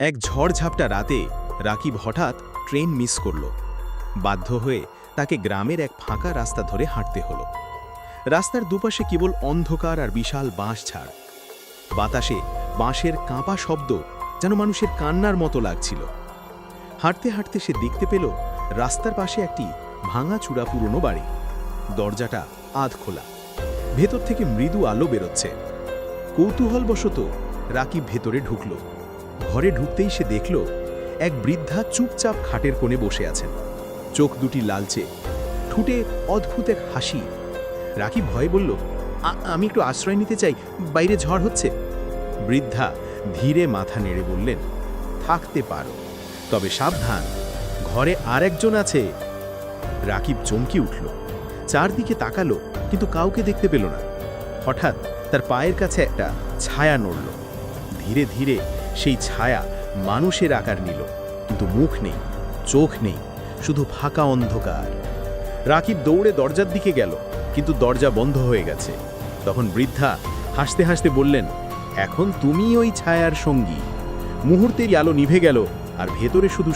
এক ঝড়ঝাপটা রাতে রাকিব হঠাৎ ট্রেন মিস করল। বাধ্য হয়ে তাকে গ্রামের এক ফাঁকা রাস্তা ধরে হাঁটতে হলো। রাস্তার দুপাশে কেবল অন্ধকার আর বিশাল বাঁশঝাড়। বাতাসে বাঁশের কাঁপা শব্দ যেন মানুষের কান্নার মতো লাগছিল। হাঁটতে হাঁটতে সে দেখতে পেল রাস্তার পাশে একটি ভাঙাচূড়া পুরনো বাড়ি। দরজাটা আধ খোলা, ভেতর থেকে মৃদু আলো বেরোচ্ছে। কৌতূহলবশত রাকিব ভেতরে ঢুকল। ঘরে ঢুকতেই সে দেখল এক বৃদ্ধা চুপচাপ খাটের কোণে বসে আছেন। চোখ দুটি লালচে, ঠুটে অদ্ভুত এক হাসি। রাকিব ভয়ে বলল, আমি একটু আশ্রয় নিতে চাই, বাইরে ঝড় হচ্ছে। বৃদ্ধা ধীরে মাথা নেড়ে বললেন, থাকতে পারো, তবে সাবধান, ঘরে আর একজন আছে। রাকিব চমকে উঠল, চারদিকে তাকালো, কিন্তু কাউকে দেখতে পেল না। হঠাৎ তার পায়ের কাছে একটা ছায়া নড়ল। ধীরে ধীরে সেই ছায়া মানুষের আকার নিল, কিন্তু মুখ নেই, চোখ নেই, শুধু ফাঁকা অন্ধকার। রাকিব দৌড়ে দরজার দিকে গেল, কিন্তু দরজা বন্ধ হয়ে গেছে। তখন বৃদ্ধা হাসতে হাসতে বললেন, এখন তুমি ওই ছায়ার সঙ্গী। মুহূর্তেরই আলো নিভে গেল, আর ভেতরে শুধু